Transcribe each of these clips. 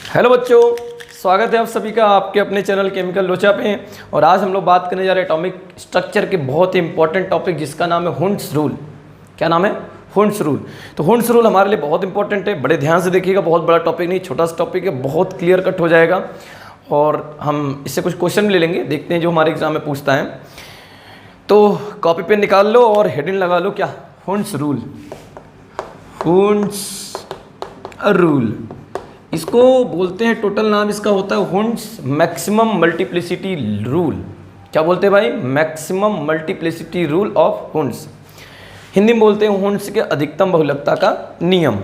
Hello बच्चों, स्वागत है आप सभी का आपके अपने चैनल केमिकल लोचा पे। और आज हम लोग बात करने जा रहे हैं एटॉमिक स्ट्रक्चर के बहुत ही इंपॉर्टेंट टॉपिक जिसका नाम है हुंड्स रूल। क्या नाम है? Hund's rule. तो हुंड्स रूल हमारे लिए बहुत इंपॉर्टेंट है, बड़े ध्यान से देखिएगा। बहुत बड़ा टॉपिक नहीं, छोटा सा टॉपिक है, बहुत क्लियर कट हो जाएगा और हम इससे कुछ क्वेश्चन भी ले लेंगे, देखते हैं जो हमारे एग्जाम में पूछता है। तो कॉपी पेन निकाल लो और हेडिंग लगा लो, क्या? Hund's rule. हुंड्स रूल इसको बोलते हैं, टोटल नाम इसका होता है हुंड्स मैक्सिमम मल्टीप्लिसिटी रूल। क्या बोलते हैं भाई? Maximum multiplicity rule of Hund's. Hindi में बोलते हैं हुंड्स के अधिकतम बहुलकता का नियम।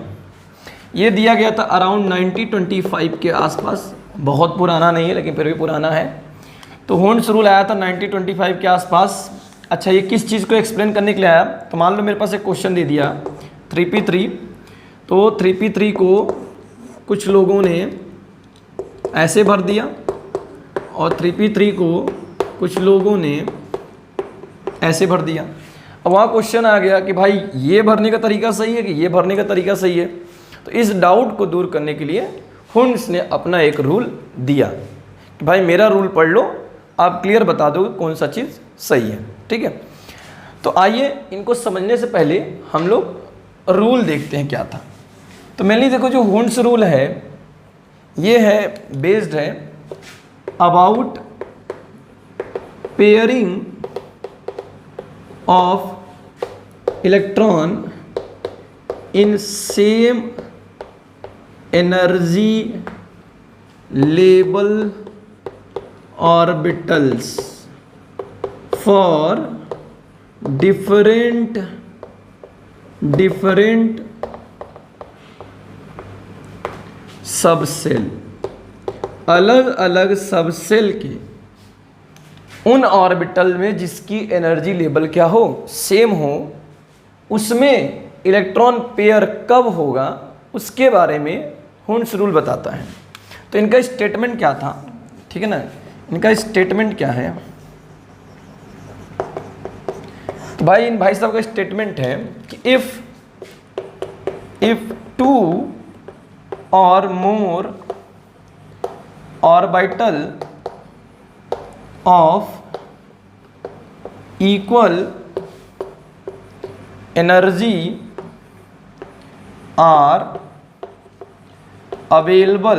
ये दिया गया था अराउंड 1925 के आसपास, बहुत पुराना नहीं है लेकिन फिर भी पुराना है। तो हुंड्स रूल आया था 1925 के आसपास। अच्छा, ये किस चीज़ को एक्सप्लेन करने के लिए आया? तो मान लो मेरे पास एक क्वेश्चन दे दिया 3p3। तो 3p3 को कुछ लोगों ने ऐसे भर दिया और 3p3 को कुछ लोगों ने ऐसे भर दिया। अब वहाँ क्वेश्चन आ गया कि भाई ये भरने का तरीका सही है कि ये भरने का तरीका सही है। तो इस डाउट को दूर करने के लिए हुंड्स ने अपना एक रूल दिया कि भाई मेरा रूल पढ़ लो, आप क्लियर बता दोगे कौन सा चीज़ सही है। ठीक है, तो आइए इनको समझने से पहले हम लोग रूल देखते हैं क्या था। तो मेनली देखो, जो हुंड्स रूल है ये है बेस्ड है about pairing of electron in same energy level orbitals for different subshell. अलग अलग सबसेल के उन ऑर्बिटल में जिसकी एनर्जी लेवल क्या हो, सेम हो, उसमें इलेक्ट्रॉन पेयर कब होगा उसके बारे में हुंड्स रूल बताता है। तो इनका स्टेटमेंट क्या था? ठीक है ना, इनका स्टेटमेंट क्या है? तो भाई इन भाई साहब का स्टेटमेंट है कि if two or more orbital of equal energy are available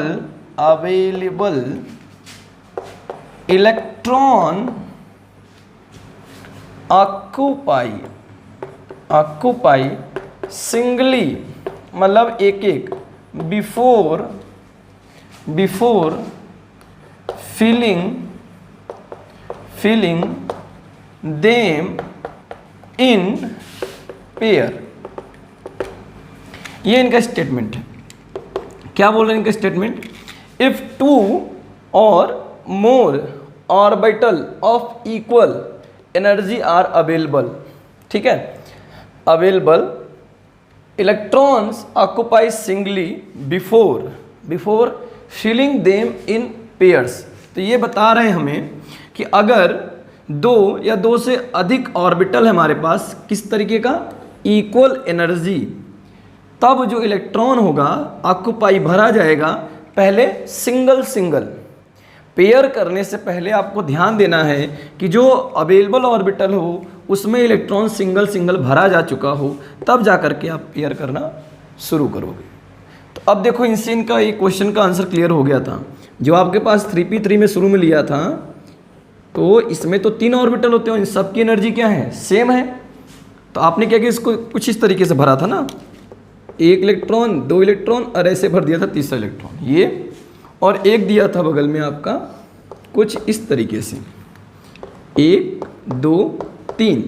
electron occupy singly, मतलब एक एक, before filling them in pair। ये इनका स्टेटमेंट है। क्या बोल रहे हैं इनका statement? If two or more orbital of equal energy are available, ठीक है, available electrons occupy singly before filling them in pairs। तो ये बता रहे हैं हमें कि अगर दो या दो से अधिक ऑर्बिटल है हमारे पास, किस तरीके का? इक्वल एनर्जी, तब जो इलेक्ट्रॉन होगा ऑक्युपाई, भरा जाएगा, पहले सिंगल पेयर करने से पहले आपको ध्यान देना है कि जो अवेलेबल ऑर्बिटल हो उसमें इलेक्ट्रॉन सिंगल भरा जा चुका हो, तब जा करके आप पेयर करना शुरू करोगे। तो अब देखो, इनसे इनका एक क्वेश्चन का आंसर क्लियर हो गया था। जो आपके पास 3p3 में शुरू में लिया था, तो इसमें तो 3 ऑर्बिटल होते हैं, इन सब की एनर्जी क्या है? सेम है। तो आपने क्या किया, इसको कुछ इस तरीके से भरा था ना, 1 इलेक्ट्रॉन 2 इलेक्ट्रॉन और ऐसे भर दिया था तीसरा इलेक्ट्रॉन ये, और एक दिया था बगल में आपका कुछ इस तरीके से 1 2 3।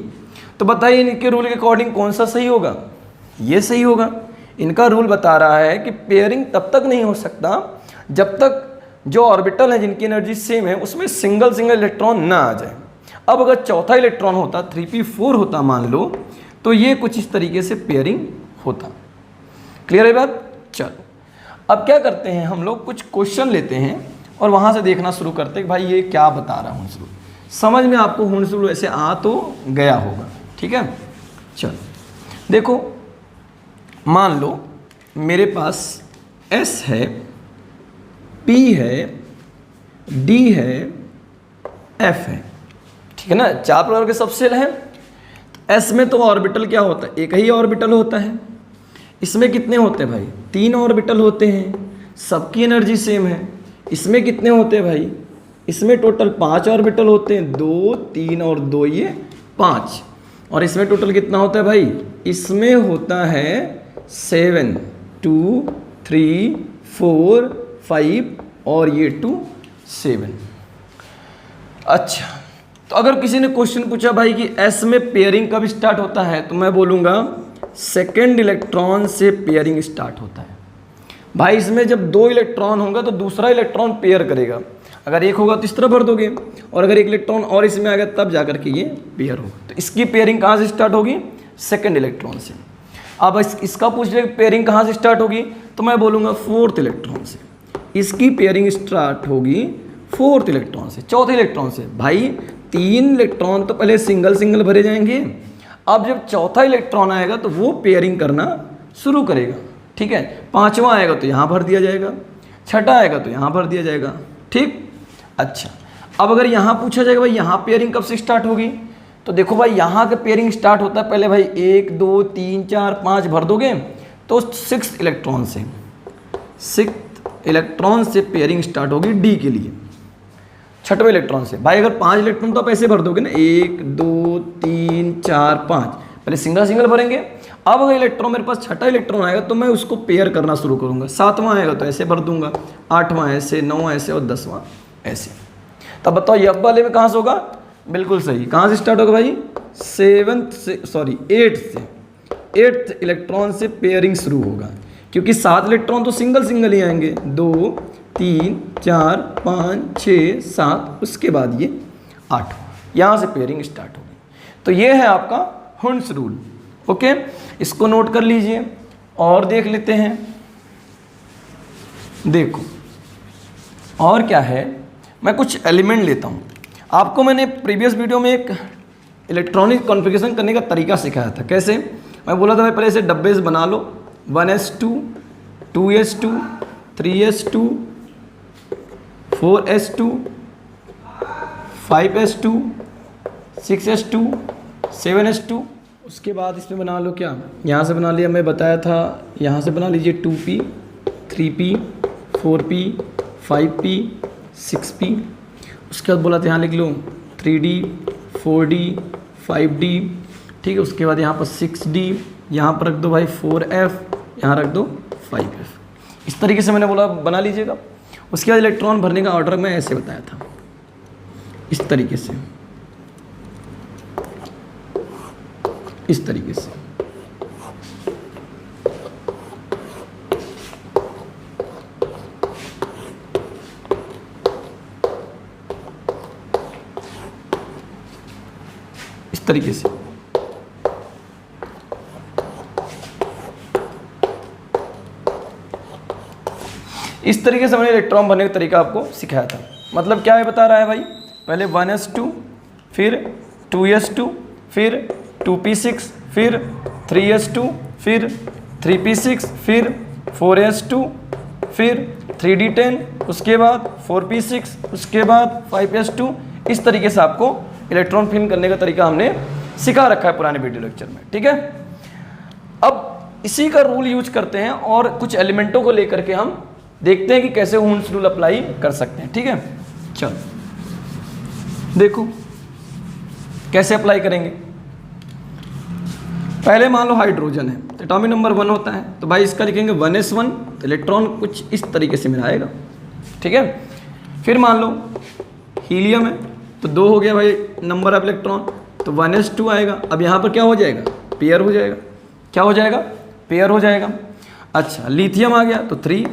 तो बताइए इनके रूल के अकॉर्डिंग कौन सा सही होगा? ये सही होगा। इनका रूल बता रहा है कि पेयरिंग तब तक नहीं हो सकता जब तक जो ऑर्बिटल है जिनकी एनर्जी सेम है उसमें सिंगल इलेक्ट्रॉन ना आ जाए। अब अगर चौथा इलेक्ट्रॉन होता, 3p4 होता मान लो, तो ये कुछ इस तरीके से पेयरिंग होता। क्लियर है बात? चलो अब क्या करते हैं, हम लोग कुछ क्वेश्चन लेते हैं और वहाँ से देखना शुरू करते हैं कि भाई ये क्या बता रहा हूँ। समझ में आपको हुंड्स रूल ऐसे आ तो गया होगा। ठीक है, चलो देखो, मान लो मेरे पास S है P है, D है, F है, ठीक है ना। 4 प्रकार के सब शेल हैं। S में तो ऑर्बिटल क्या होता है, एक ही ऑर्बिटल होता है। इसमें कितने होते हैं भाई, 3 ऑर्बिटल होते हैं, सबकी एनर्जी सेम है। इसमें कितने होते हैं भाई, इसमें टोटल 5 ऑर्बिटल होते हैं, 2 3 और 2 ये 5। और इसमें टोटल कितना होता है भाई, इसमें होता है 7 2 3 4 5 और ये 2 7। अच्छा, तो अगर किसी ने क्वेश्चन पूछा भाई कि S में पेयरिंग कब स्टार्ट होता है, तो मैं बोलूँगा सेकेंड इलेक्ट्रॉन से पेयरिंग स्टार्ट होता है। भाई इसमें जब 2 इलेक्ट्रॉन होगा तो दूसरा इलेक्ट्रॉन पेयर करेगा, अगर एक होगा तो इस तरह भर दोगे, और अगर एक इलेक्ट्रॉन और इसमें आ गया तब जाकर के ये पेयर होगा। तो इसकी पेयरिंग कहाँ से स्टार्ट होगी, सेकेंड इलेक्ट्रॉन से। अब इसका पूछ रहे पेयरिंग कहाँ से स्टार्ट होगी, तो मैं बोलूँगा 4th इलेक्ट्रॉन से। इसकी पेयरिंग स्टार्ट होगी 4th इलेक्ट्रॉन से, चौथे इलेक्ट्रॉन से। भाई 3 इलेक्ट्रॉन तो पहले सिंगल सिंगल भरे जाएंगे, अब जब चौथा इलेक्ट्रॉन आएगा तो वो पेयरिंग करना शुरू करेगा, ठीक है। 5वां आएगा तो यहाँ भर दिया जाएगा, 6ठा आएगा तो यहाँ भर दिया जाएगा, ठीक। अच्छा, अब अगर यहाँ पूछा जाएगा भाई यहाँ पेयरिंग कब से स्टार्ट होगी, तो देखो भाई यहाँ का पेयरिंग स्टार्ट होता है पहले भाई 1 2 3 4 5 भर दोगे तो 6th इलेक्ट्रॉन से, 6th इलेक्ट्रॉन से पेयरिंग स्टार्ट होगी D के लिए, 6वें इलेक्ट्रॉन से। भाई अगर 5 इलेक्ट्रॉन तो आप ऐसे भर दोगे ना, 1 2 3 4 5, पहले सिंगल सिंगल भरेंगे। अब अगर इलेक्ट्रॉन मेरे पास 6ठा इलेक्ट्रॉन आएगा तो मैं उसको पेयर करना शुरू करूँगा। 7वां आएगा तो ऐसे भर दूंगा, 8वां ऐसे, 9वां ऐसे और 10वां ऐसे। तब बताओ ये अब वाले में कहाँ से होगा, बिल्कुल सही, कहाँ से स्टार्ट होगा भाई, 8th इलेक्ट्रॉन से पेयरिंग शुरू होगा, क्योंकि 7 इलेक्ट्रॉन तो सिंगल सिंगल ही आएंगे, 2 3 4 5 6 7, उसके बाद ये 8, यहाँ से पेयरिंग स्टार्ट होगी। तो ये है आपका हुंड्स रूल, ओके, इसको नोट कर लीजिए। और देख लेते हैं, देखो और क्या है, मैं कुछ एलिमेंट लेता हूँ। आपको मैंने प्रीवियस वीडियो में एक इलेक्ट्रॉनिक कॉन्फ़िगरेशन करने का तरीका सिखाया था। कैसे, मैं बोला था भाई पहले से डब्बे बना लो, 1s2 2s2 3s2 4s2 5s2 6s2 7s2। उसके बाद इसमें बना लो क्या, यहाँ से बना लिया, मैं बताया था, यहाँ से बना लीजिए 2p 3p 4p 5p 6p। उसके बाद बोला था यहाँ लिख लो 3d 4d 5d, ठीक है। उसके बाद यहाँ पर 6d, यहाँ पर रख दो भाई 4f, यहाँ रख दो 5f। इस तरीके से मैंने बोला बना लीजिएगा। उसके बाद इलेक्ट्रॉन भरने का ऑर्डर मैं ऐसे बताया था, इस तरीके से, इस तरीके से। इस तरीके से इस तरीके से मैंने इलेक्ट्रॉन भरने का तरीका आपको सिखाया था। मतलब क्या है बता रहा है भाई, पहले 1s2 फिर 2s2 फिर 2p6 फिर 3s2 फिर 3p6 फिर 4s2 फिर 3d10, उसके बाद 4p6, उसके बाद 5s2। इस तरीके से आपको इलेक्ट्रॉन फिल करने का तरीका हमने सिखा रखा है पुराने वीडियो लेक्चर में, ठीक है। अब इसी का रूल यूज करते हैं और कुछ एलिमेंटों को लेकर के हम देखते हैं कि कैसे हुंड्स रूल अप्लाई कर सकते हैं, ठीक है। चलो देखो कैसे अप्लाई करेंगे। पहले मान लो हाइड्रोजन है, तो एटॉमिक नंबर 1 होता है, तो भाई इसका लिखेंगे 1s1, तो इलेक्ट्रॉन कुछ इस तरीके से मेरा आएगा, ठीक है। फिर मान लो हीलियम है, तो 2 हो गया भाई नंबर ऑफ इलेक्ट्रॉन, तो 1s2 आएगा। अब यहाँ पर क्या हो जाएगा, पेयर हो जाएगा। क्या हो जाएगा, पेयर हो जाएगा। अच्छा, लिथियम आ गया तो 3,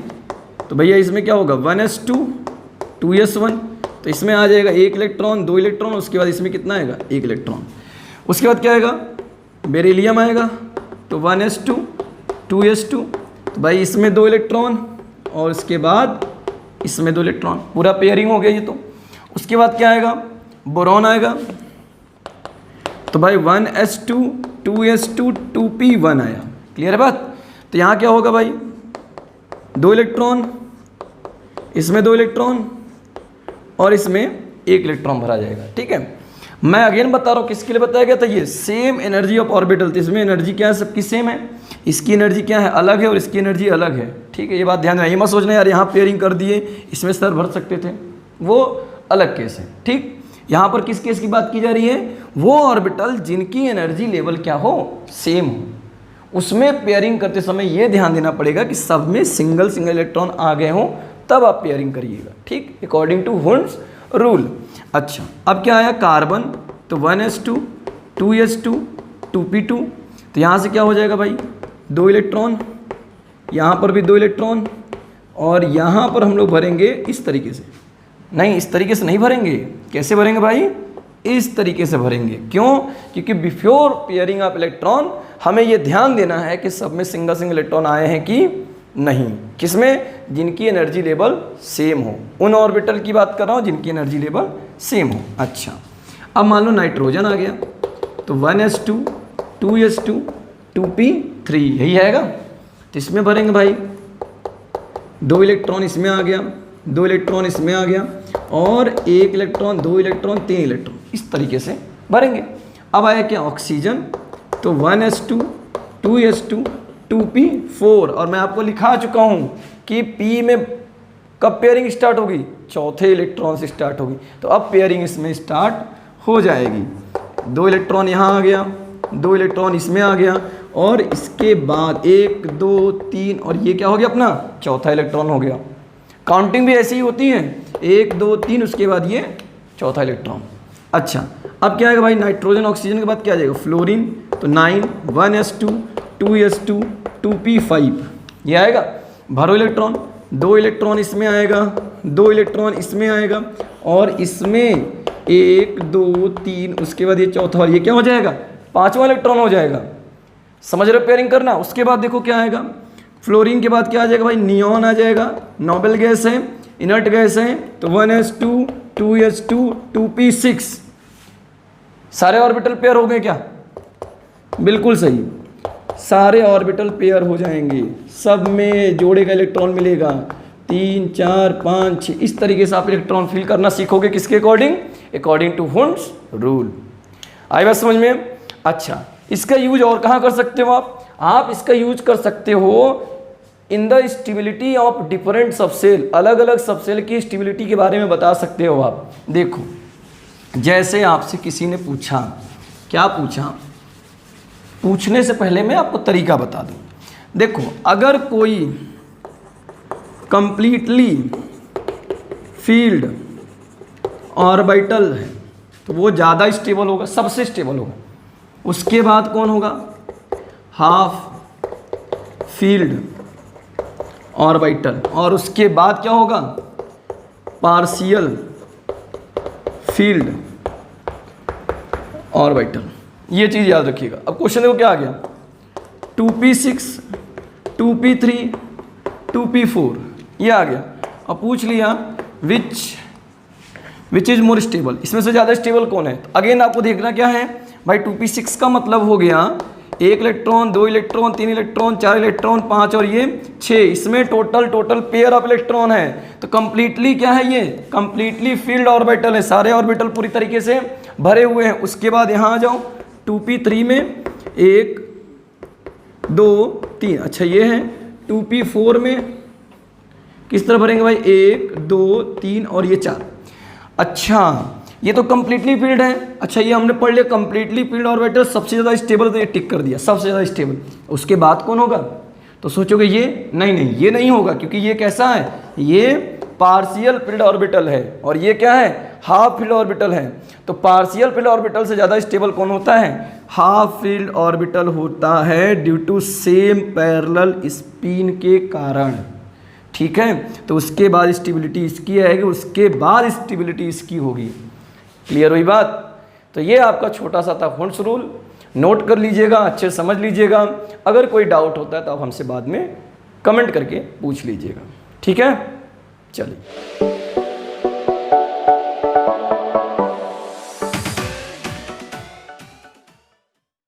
तो भैया इसमें क्या होगा 1s2 2s1, तो इसमें आ जाएगा 1 इलेक्ट्रॉन 2 इलेक्ट्रॉन, उसके बाद इसमें कितना आएगा 1 इलेक्ट्रॉन। उसके बाद क्या आएगा, बेरिलियम आएगा, तो 1s2 2s2, तो भाई इसमें 2 इलेक्ट्रॉन और इसके बाद इसमें 2 इलेक्ट्रॉन, पूरा पेयरिंग हो गया ये तो। उसके बाद क्या आएगा, बोरॉन आएगा, तो भाई 1s2 2s2 2p1 आया। क्लियर है बात। तो यहाँ क्या होगा भाई 2 इलेक्ट्रॉन इसमें 2 इलेक्ट्रॉन और इसमें 1 इलेक्ट्रॉन भरा जाएगा। ठीक है, मैं अगेन बता रहा हूँ किसके लिए बताया गया था, ये सेम एनर्जी ऑफ ऑर्बिटल, तो इसमें एनर्जी क्या है, सबकी सेम है। इसकी एनर्जी क्या है, अलग है, और इसकी एनर्जी अलग है। ठीक है, ये बात ध्यान में, ये मत सोचना यार यहाँ पेयरिंग कर दिए इसमें सर भर सकते थे, वो अलग केस है। ठीक, यहाँ पर किस केस की बात की जा रही है, वो ऑर्बिटल जिनकी एनर्जी लेवल क्या हो, सेम हो, उसमें पेयरिंग करते समय ये ध्यान देना पड़ेगा कि सब में सिंगल सिंगल इलेक्ट्रॉन आ गए हों, तब आप पेयरिंग करिएगा। ठीक, अकॉर्डिंग टू वुंड्स रूल। अच्छा, अब क्या आया, कार्बन, तो 1s2 2s2 2p2, तो यहाँ से क्या हो जाएगा भाई, 2 इलेक्ट्रॉन, यहाँ पर भी 2 इलेक्ट्रॉन, और यहाँ पर हम लोग भरेंगे इस तरीके से, नहीं इस तरीके से नहीं भरेंगे, कैसे भरेंगे भाई, इस तरीके से भरेंगे। क्यों, क्योंकि बिफोर पेयरिंग ऑफ इलेक्ट्रॉन हमें ये ध्यान देना है कि सब में सिंगल सिंगल इलेक्ट्रॉन आए हैं कि नहीं, किसमें, जिनकी एनर्जी लेवल सेम हो, उन ऑर्बिटल की बात कर रहा हूँ जिनकी एनर्जी लेवल सेम हो। अच्छा, अब मान लो नाइट्रोजन आ गया, तो 1s2 2s2 2p3, यही आएगा, तो इसमें भरेंगे भाई, 2 इलेक्ट्रॉन इसमें आ गया, 2 इलेक्ट्रॉन इसमें आ गया, और 1 इलेक्ट्रॉन 2 इलेक्ट्रॉन 3 इलेक्ट्रॉन, इस तरीके से भरेंगे। अब आया क्या, ऑक्सीजन, तो 1s2 2s2 2p4, और मैं आपको लिखा चुका हूँ कि p में कब पेयरिंग स्टार्ट होगी, चौथे इलेक्ट्रॉन से स्टार्ट होगी, तो अब पेयरिंग इसमें स्टार्ट हो जाएगी। 2 इलेक्ट्रॉन यहाँ आ गया, 2 इलेक्ट्रॉन इसमें आ गया, और इसके बाद 1 2 3, और ये क्या हो गया अपना, चौथा इलेक्ट्रॉन हो गया। काउंटिंग भी ऐसी ही होती है, 1 2 3, उसके बाद ये चौथा इलेक्ट्रॉन। अच्छा, अब क्या आएगा भाई, नाइट्रोजन ऑक्सीजन के बाद क्या आ जाएगा, फ्लोरीन, तो 9 1s2 2s2 2p5, ये आएगा, भरो इलेक्ट्रॉन, 2 इलेक्ट्रॉन इसमें आएगा, 2 इलेक्ट्रॉन इसमें आएगा, और इसमें 1 2 3, उसके बाद ये चौथा, और ये क्या हो जाएगा, 5वां इलेक्ट्रॉन हो जाएगा। समझ रहे हो पेयरिंग करना। उसके बाद देखो क्या आएगा, फ्लोरीन के बाद क्या आ जाएगा भाई, नियॉन आ जाएगा, नोबेल गैस है, इनर्ट गैस है, तो 1s2 2s2 2p6, सारे ऑर्बिटल पेयर हो गए क्या, बिल्कुल सही, सारे ऑर्बिटल पेयर हो जाएंगे, सब में जोड़े का इलेक्ट्रॉन मिलेगा, 3 4 5 6, इस तरीके से आप इलेक्ट्रॉन फिल करना सीखोगे, किसके according, according to Hund's rule. आई बात समझ में। अच्छा, इसका यूज और कहाँ कर सकते हो आप इसका यूज कर सकते हो in the stability of different subshell, अलग अलग सबसेल की स्टेबिलिटी के बारे में बता सकते हो आप। देखो, जैसे आपसे किसी ने पूछा, क्या पूछा, पूछने से पहले मैं आपको तरीका बता दूं। देखो, अगर कोई कंप्लीटली फील्ड ऑर्बिटल है तो वो ज़्यादा स्टेबल होगा, सबसे स्टेबल होगा। उसके बाद कौन होगा, हाफ फील्ड ऑर्बिटल, और उसके बाद क्या होगा, पार्शियल फील्ड ऑर्बिटल। ये चीज़ याद रखिएगा। अब क्वेश्चन देखो क्या आ गया, 2p6 2p3 2p4, ये आ गया। अब पूछ लिया विच इज़ मोर स्टेबल, इसमें से ज़्यादा स्टेबल कौन है। तो अगेन आपको देखना क्या है भाई, 2p6 का मतलब हो गया 1 इलेक्ट्रॉन 2 इलेक्ट्रॉन 3 इलेक्ट्रॉन 4 इलेक्ट्रॉन 5 और ये 6, इसमें टोटल पेयर ऑफ इलेक्ट्रॉन है। तो कंप्लीटली क्या है, ये कंप्लीटली फील्ड ऑर्बिटल है, सारे ऑर्बिटल पूरी तरीके से भरे हुए हैं। उसके बाद यहाँ आ जाओ 2p3 में 1 2 3, अच्छा ये है 2p4 में किस तरह भरेंगे भाई, 1 2 3 और ये 4। अच्छा, ये तो कंप्लीटली फील्ड है। अच्छा, ये हमने पढ़ लिया कंप्लीटली फील्ड ऑर्बिटल सबसे ज़्यादा स्टेबल, तो ये टिक कर दिया सबसे ज़्यादा स्टेबल। उसके बाद कौन होगा, तो सोचोगे ये नहीं, ये नहीं होगा, क्योंकि ये कैसा है, ये पार्शियल फील्ड ऑर्बिटल है, और ये क्या है, हाफ फील्ड ऑर्बिटल है। तो पार्शियल फील्ड ऑर्बिटल से ज़्यादा स्टेबल कौन होता है, हाफ फील्ड ऑर्बिटल होता है, due to same parallel spin के कारण। ठीक है, तो उसके बाद स्टेबिलिटी इसकी आएगी, उसके बाद स्टेबिलिटी इसकी होगी। क्लियर हुई बात। तो ये आपका छोटा सा था वुंड्स रूल, नोट कर लीजिएगा, अच्छे समझ लीजिएगा। अगर कोई डाउट होता है तो आप हमसे बाद में कमेंट करके पूछ लीजिएगा। ठीक है, चलिए।